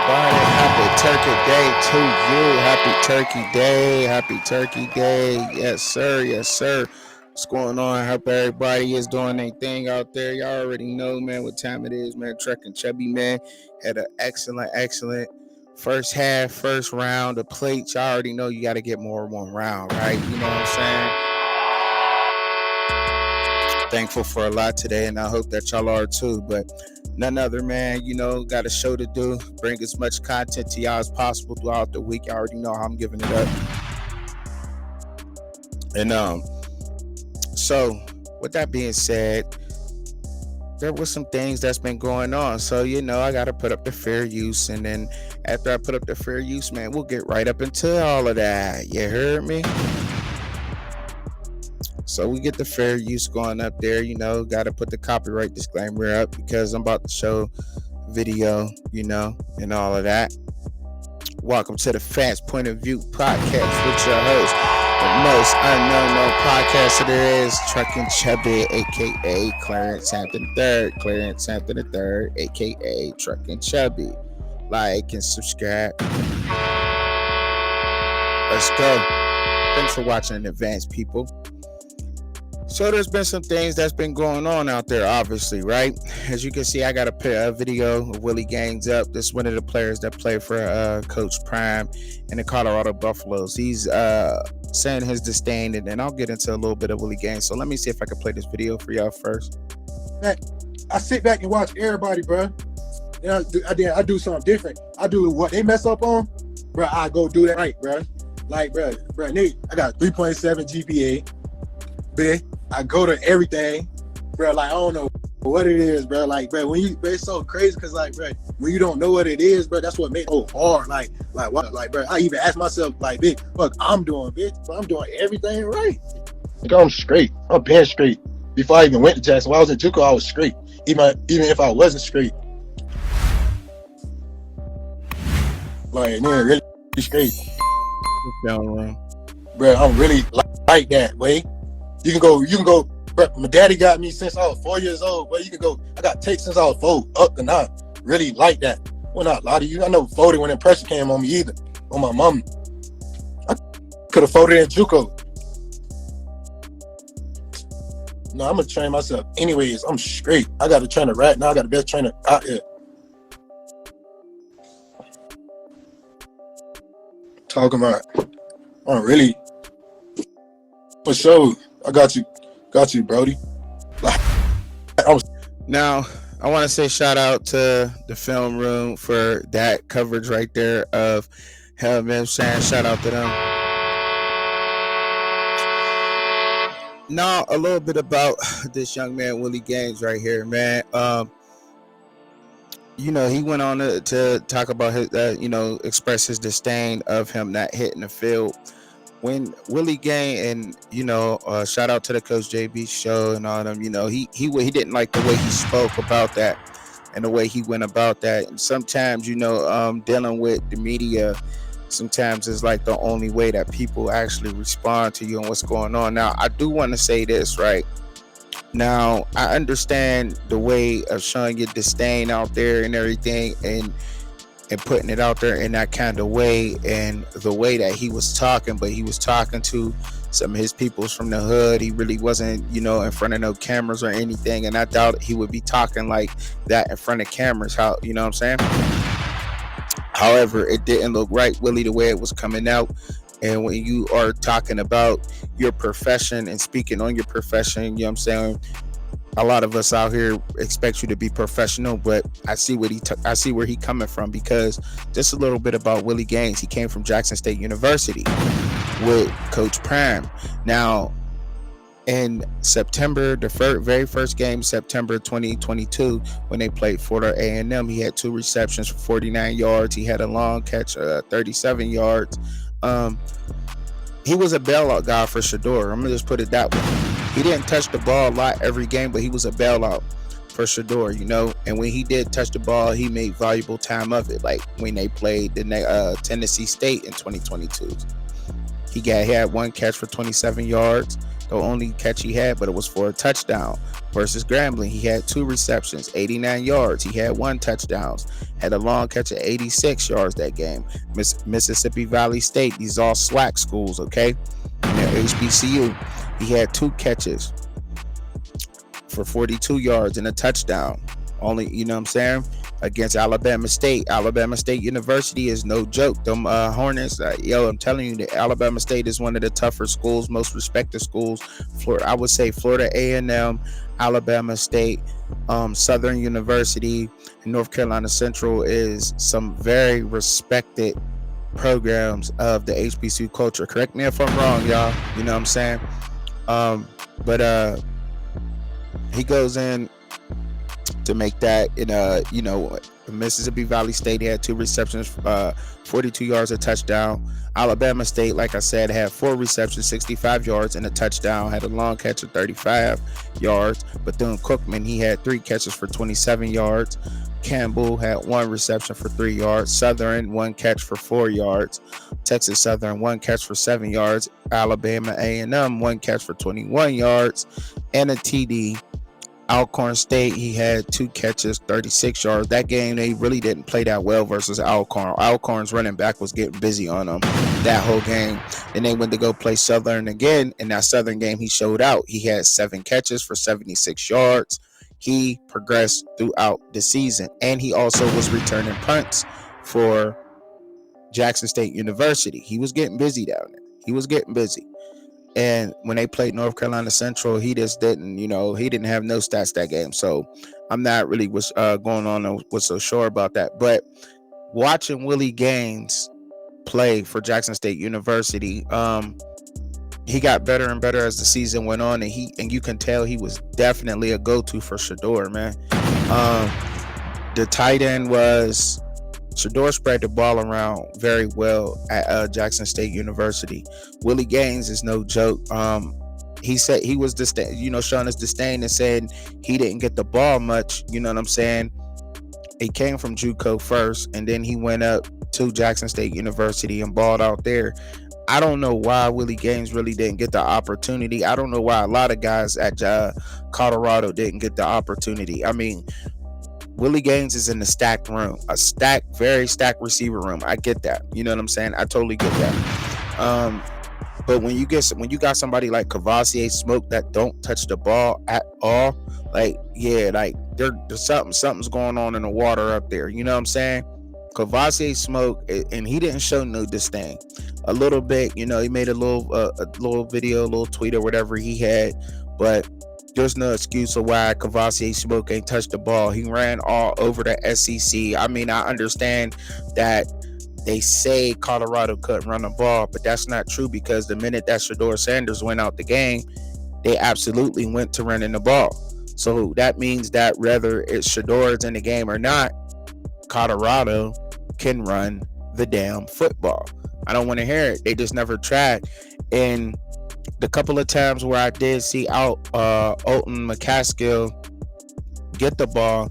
everybody. Happy Turkey Day to you. Happy Turkey Day. Happy Turkey Day. Yes, sir. Yes, sir. What's going on? Hope everybody is doing their thing out there. Y'all already know, man, what time it is, man. Truck and Chubby, man, had an excellent first half, first round of plates. Y'all already know you got to get more than one round, right? You know what I'm saying? Thankful for a lot today, and I hope that y'all are too. But none other, man, got a show to do. Bring as much content to y'all as possible throughout the week. Y'all already know how I'm giving it up. And so with that being said, there was some things that's been going on. So, I got to put up the fair use. And then after I put up the fair use, man, we'll get right up into all of that. You heard me? So we get the fair use going up there, got to put the copyright disclaimer up because I'm about to show video, and all of that. Welcome to the Fast Point of View podcast with your host, the most unknown podcaster there is, Truckin' Chubby, a.k.a. Clarence Hampton III. Clarence Hampton III, a.k.a. Truckin' Chubby. Like and subscribe. Let's go. Thanks for watching in advance, people. So there's been some things that's been going on out there, obviously, right? As you can see, I got a video of Willie Gaines up. This is one of the players that played for Coach Prime in the Colorado Buffaloes. He's saying his disdain, and then I'll get into a little bit of Willie Gaines. So let me see if I can play this video for y'all first. I sit back and watch everybody, bro. I do something different. I do what they mess up on, bro. I go do that right, bro. Like, bro, Nate, I got 3.7 GPA, bitch. I go to everything, bro. Like, I don't know what it is, bro. Like, bro, it's so crazy because, like, bro, when you don't know what it is, bro, that's what makes it so hard. Like what? Like, bro, I even ask myself, like, bitch, fuck, I'm doing everything right. Like, I'm straight. I'm being straight. Before I even went to Jackson, when I was in JUCO, I was straight. Even if I wasn't straight, like, man, really straight. Bro, I'm really like that way. You can go, bro. My daddy got me since I was 4 years old, but you can go, I got tapes since I was 4 up to now. Really like that. Well, not a lot of you. I never folded when the pressure came on me either. On my mom. I could have folded in JUCO. No, I'm gonna train myself. Anyways, I'm straight. I got a trainer right now. I got the best trainer out here. Talking about, I'm really, for sure. I got you, Brody. Now, I want to say shout out to the film room for that coverage right there of hell, man. Saying shout out to them. Now, a little bit about this young man, Willie Gaines, right here, man. He went on to talk about his, express his disdain of him not hitting the field. When Willie Gaines, and shout out to the Coach JB show and all them, he didn't like the way he spoke about that and the way he went about that. And sometimes, dealing with the media, sometimes is like the only way that people actually respond to you and what's going on. Now, I do want to say this, right? Now, I understand the way of showing your disdain out there and everything, and putting it out there in that kind of way, and the way that he was talking, but he was talking to some of his peoples from the hood. He really wasn't, in front of no cameras or anything, and I doubt he would be talking like that in front of cameras. How, you know what I'm saying? However, it didn't look right, Willie, the way it was coming out. And when you are talking about your profession and speaking on your profession, you know what I'm saying? A lot of us out here expect you to be professional, but I see I see where he coming from, because just a little bit about Willie Gaines. He came from Jackson State University with Coach Prime. Now, in September, the very first game, September 2022, when they played Florida A&M, he had 2 receptions for 49 yards. He had a long catch, 37 yards. He was a bailout guy for Shador. I'm gonna just put it that way. He didn't touch the ball a lot every game, but he was a bailout for Shador, and when he did touch the ball, he made valuable time of it, like when they played the Tennessee State in 2022. He had 1 catch for 27 yards. the only catch he had, but it was for a touchdown. Versus Grambling, he had 2 receptions, 89 yards. He had 1 touchdown. Had a long catch of 86 yards that game. Mississippi Valley State, these all SWAC schools, okay? And their HBCU, he had 2 catches for 42 yards and a touchdown. Only, you know what I'm saying? Against Alabama State. Alabama State University is no joke. Them Hornets, yo, I'm telling you, that Alabama State is one of the tougher schools, most respected schools. Florida, I would say Florida A&M, Alabama State, Southern University, and North Carolina Central is some very respected programs of the HBCU culture. Correct me if I'm wrong, y'all. You know what I'm saying? But he goes in to make that in Mississippi Valley State had 2 receptions, 42 yards, a touchdown. Alabama State, like I said, had 4 receptions, 65 yards, and a touchdown. Had a long catch of 35 yards. Bethune-Cookman, he had 3 catches for 27 yards. Campbell had 1 reception for 3 yards. Southern, 1 catch for 4 yards. Texas Southern, 1 catch for 7 yards. Alabama A&M, 1 catch for 21 yards and a TD. Alcorn State, he had 2 catches, 36 yards. That game, they really didn't play that well versus Alcorn. Alcorn's running back was getting busy on them that whole game. And they went to go play Southern again. In that Southern game, he showed out. He had 7 catches for 76 yards. He progressed throughout the season. And he also was returning punts for Jackson State University. He was getting busy down there. He was getting busy. And when they played North Carolina Central, he just didn't, he didn't have no stats that game. So I'm not really was so sure about that. But watching Willie Gaines play for Jackson State University, he got better and better as the season went on, and you can tell he was definitely a go-to for Shedeur, man. The tight end was Shedeur spread the ball around very well at Jackson State University. Willie Gaines is no joke. He said he was showing his disdain and saying he didn't get the ball much. You know what I'm saying? He came from JUCO first, and then he went up to Jackson State University and balled out there. I don't know why Willie Gaines really didn't get the opportunity. I don't know why a lot of guys at Colorado didn't get the opportunity. I mean, Willie Gaines is in the stacked room, very stacked receiver room. I get that. You know what I'm saying? I totally get that. But when you got somebody like Cavassier Smoke that don't touch the ball at all, there's something's going on in the water up there. You know what I'm saying? Cavassier Smoke, and he didn't show no disdain. A little bit, he made a little video, a little tweet or whatever he had, but there's no excuse of why Cavassier Smoke ain't touched the ball. He ran all over the SEC. I mean, I understand that they say Colorado couldn't run the ball, but that's not true, because the minute that Shedeur Sanders went out the game, they absolutely went to running the ball. So that means that whether it's Shedeur's in the game or not, Colorado can run the damn football. I don't want to hear it. They just never tried. And the couple of times where I did see Alton McCaskill get the ball,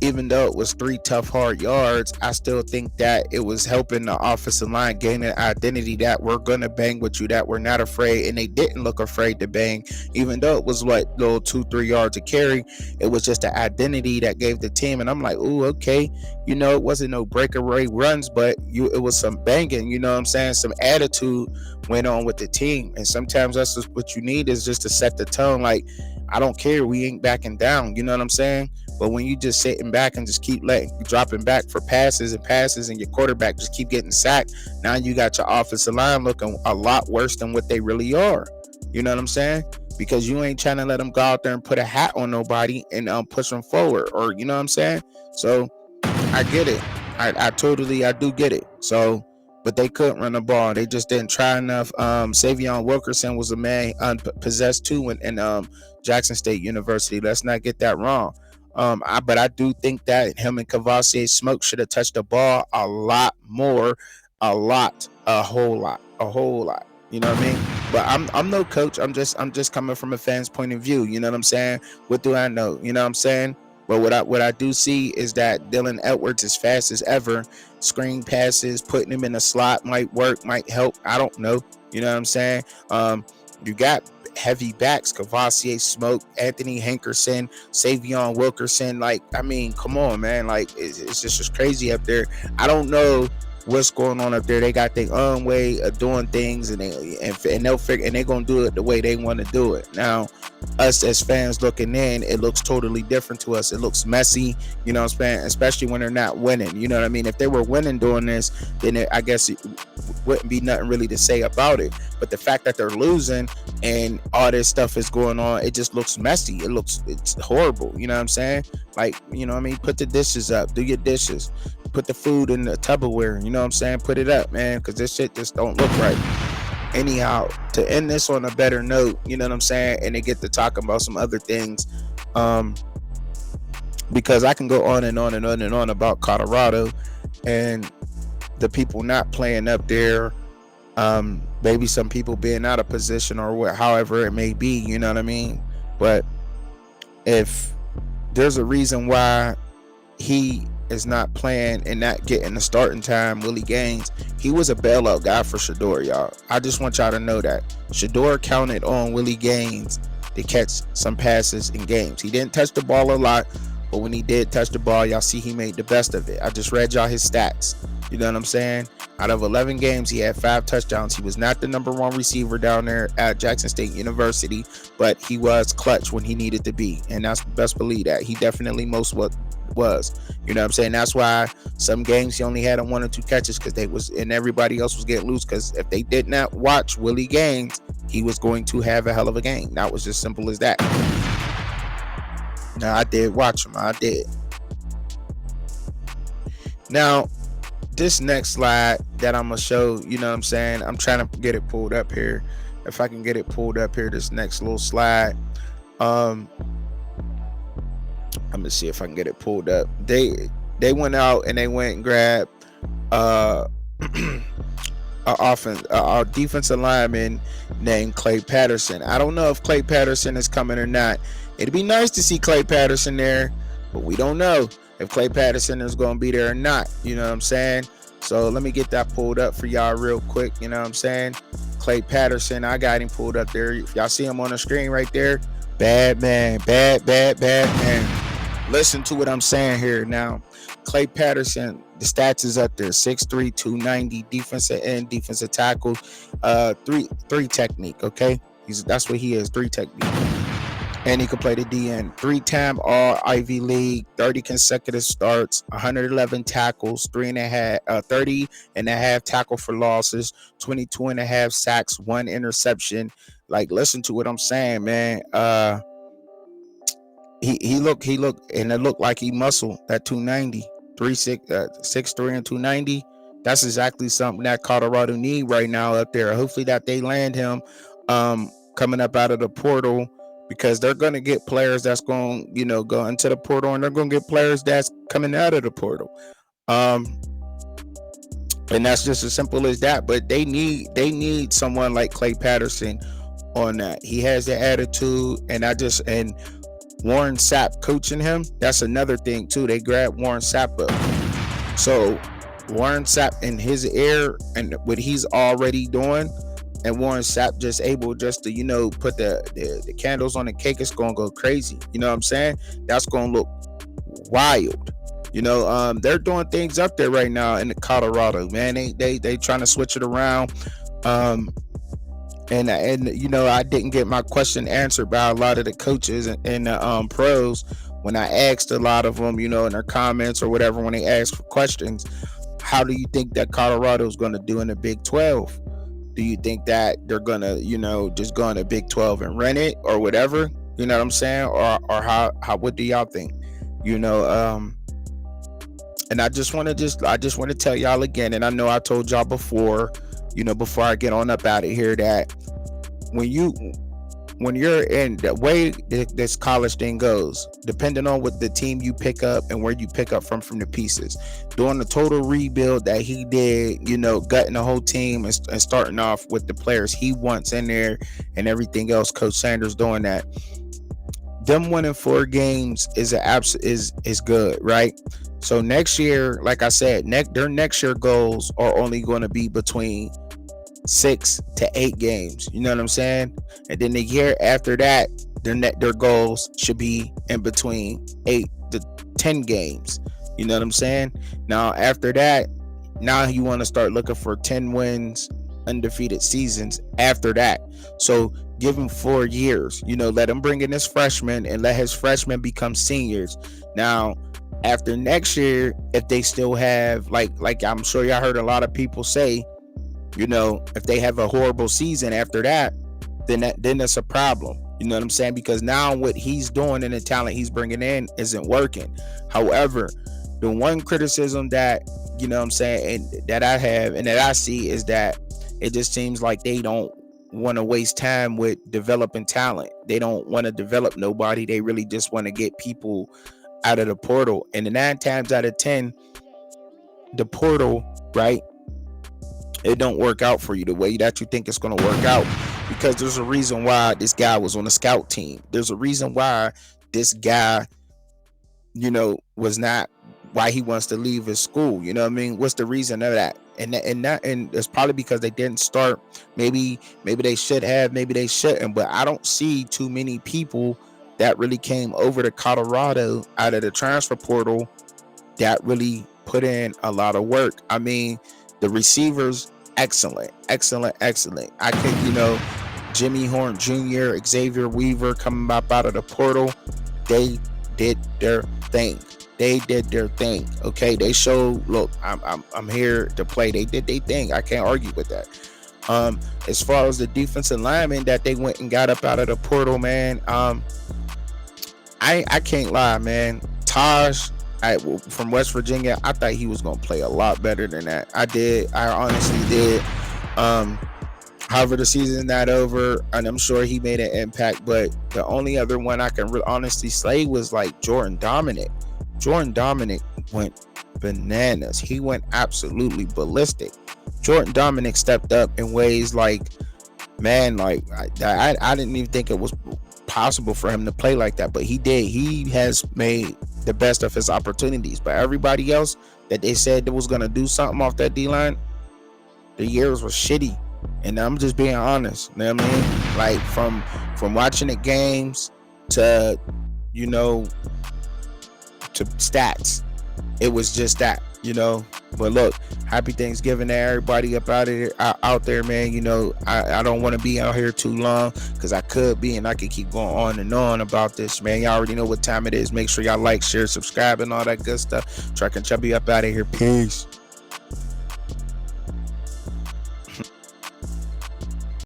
even though it was 3 tough, hard yards, I still think that it was helping the offensive line gain an identity that we're going to bang with you, that we're not afraid. And they didn't look afraid to bang, even though it was little 2-3 yards of carry. It was just an identity that gave the team. And I'm like, ooh, okay. It wasn't no breakaway runs, but it was some banging, you know what I'm saying? Some attitude went on with the team. And sometimes that's just what you need, is just to set the tone. Like, I don't care. We ain't backing down. You know what I'm saying? But when you just sitting back and just keep dropping back for passes, and your quarterback just keep getting sacked, now you got your offensive line looking a lot worse than what they really are. You know what I'm saying? Because you ain't trying to let them go out there and put a hat on nobody and push them forward, or you know what I'm saying? So I get it. I do get it. So, but they couldn't run the ball. They just didn't try enough. Savion Wilkerson was a man unpossessed too in Jackson State University. Let's not get that wrong. But I do think that him and Cavassier Smoke should have touched the ball a lot more, a whole lot. You know what I mean? But I'm no coach. I'm just coming from a fan's point of view. You know what I'm saying? What do I know? You know what I'm saying? But what I do see is that Dylan Edwards is fast as ever. Screen passes, putting him in a slot might work, might help. I don't know. You know what I'm saying? You got heavy backs, Cavassier, Smoke, Anthony Hankerson, Savion Wilkerson. Like, I mean, come on, man. Like, it's just crazy up there. I don't know what's going on up there. They got their own way of doing things, and they'll figure, and they're gonna do it the way they want to do it. Now, us as fans looking in, it looks totally different to us. It looks messy, you know what I'm saying? Especially when they're not winning. You know what I mean? If they were winning doing this, then I guess it wouldn't be nothing really to say about it. But the fact that they're losing and all this stuff is going on, it just looks messy. It's horrible. You know what I'm saying? Like, you know what I mean? Put the dishes up, do your dishes, put the food in the Tupperware. You know what I'm saying? Put it up, man, because this shit just don't look right. Anyhow, to end this on a better note, you know what I'm saying, and to get to talking about some other things, because I can go on and on and on and on about Colorado and the people not playing up there, maybe some people being out of position or however it may be, you know what I mean? But if there's a reason why he is not playing and not getting the starting time, Willie Gaines, he was a bailout guy for Shedeur, y'all. I just want y'all to know that Shedeur counted on Willie Gaines to catch some passes in games. He didn't touch the ball a lot, but when he did touch the ball, y'all see he made the best of it. I just read y'all his stats. You know what I'm saying? Out of 11 games, he had 5 touchdowns. He was not the number 1 receiver down there at Jackson State University, but he was clutch when he needed to be, and that's best believe that. He definitely most was. You know what I'm saying? That's why some games he only had 1 or 2 catches, because they was, and everybody else was getting loose, because if they did not watch Willie Gaines, he was going to have a hell of a game. That was just simple as that. Now, I did watch him. I did. Now, this next slide that I'm going to show, you know what I'm saying? I'm trying to get it pulled up here. If I can get it pulled up here, this next little slide. I'm going to see if I can get it pulled up. They went out and they went and grabbed our defensive lineman named Clay Patterson. I don't know if Clay Patterson is coming or not. It'd be nice to see Clay Patterson there, but we don't know if Clay Patterson is going to be there or not. You know what I'm saying? So let me get that pulled up for y'all real quick. You know what I'm saying? Clay Patterson, I got him pulled up there. Y'all see him on the screen right there? Bad man. Listen to what I'm saying here now. Clay Patterson, the stats is up there: 6'3", 290, defensive end, defensive tackle, three technique. Okay, that's what he is, 3 technique. And he can play the DN. 3-time All Ivy League, 30 consecutive starts, 111 tackles, 30 and a half tackle for losses, 22 and a half sacks, 1 interception. Like, listen to what I'm saying, man. He looked, and it looked like he muscled that 290, 6'3" and 290. That's exactly something that Colorado need right now up there. Hopefully that they land him coming up out of the portal, because they're going to get players that's going to, go into the portal, and they're going to get players that's coming out of the portal. And that's just as simple as that. But they need someone like Clay Patterson on that. He has the attitude, and Warren Sapp coaching him, that's another thing too. They grabbed Warren Sapp up. So Warren Sapp in his ear and what he's already doing, and Warren Sapp just able just to, put the candles on the cake, it's gonna go crazy. You know what I'm saying? That's gonna look wild. They're doing things up there right now in the Colorado, man. They trying to switch it around. And I didn't get my question answered by a lot of the coaches and the pros when I asked a lot of them, in their comments or whatever, when they asked for questions. How do you think that Colorado is going to do in the Big 12? Do you think that they're going to, just go in the Big 12 and run it or whatever? You know what I'm saying? Or how what do y'all think? And I just want to tell y'all again, and I know I told y'all before, before I get on up out of here, that when you're in the way this college thing goes, depending on what the team you pick up and where you pick up from the pieces, doing the total rebuild that he did, gutting the whole team and starting off with the players he wants in there and everything else, Coach Sanders doing that. Them winning 4 games is good, right? So next year, like I said, their next year goals are only going to be between 6 to 8 games. You know what I'm saying? And then the year after that, their goals should be in between 8 to 10 games. You know what I'm saying? Now after that, now you want to start looking for 10 wins, undefeated seasons after that. So give him 4 years. Let him bring in his freshmen and let his freshmen become seniors. Now after next year, if they still have like I'm sure y'all heard a lot of people say, if they have a horrible season after that, then that's a problem. You know what I'm saying? Because now what he's doing and the talent he's bringing in isn't working. However, the one criticism that, what I'm saying, and that I have and that I see is that it just seems like they don't want to waste time with developing talent. They don't want to develop nobody. They really just want to get people out of the portal. And the 9 times out of 10, the portal, right? It don't work out for you the way that you think it's going to work out, because there's a reason why this guy was on the scout team. There's a reason why this guy, was not, why he wants to leave his school. You know what I mean? What's the reason of that? And it's probably because they didn't start. Maybe they should have, maybe they shouldn't, but I don't see too many people that really came over to Colorado out of the transfer portal that really put in a lot of work. I mean, the receivers, excellent. I could, Jimmy Horn Jr., Xavier Weaver coming up out of the portal, they did their thing. Okay, they showed, look, I'm here to play. They did their thing. I can't argue with that. As far as the defensive lineman that they went and got up out of the portal, man, I can't lie, man. Taj, from West Virginia, I thought he was gonna play a lot better than that. I honestly did. However, the season's not over, and I'm sure he made an impact. But the only other one I can honestly say was like Jordan Dominic. Jordan Dominic went bananas. He went absolutely ballistic. Jordan Dominic stepped up in ways like, man, like I didn't even think it was possible for him to play like that, but he did. He has made the best of his opportunities. But everybody else that they said that was going to do something off that D-line, the years was shitty. And I'm just being honest. You know what I mean? Like from watching the games to, to stats, it was just that, But look, happy Thanksgiving to everybody up out there, man. I don't want to be out here too long, because I could be, and I could keep going on and on about this, man. Y'all already know what time it is. Make sure y'all like, share, subscribe, and all that good stuff. Truck and Chubby up out of here. Peace.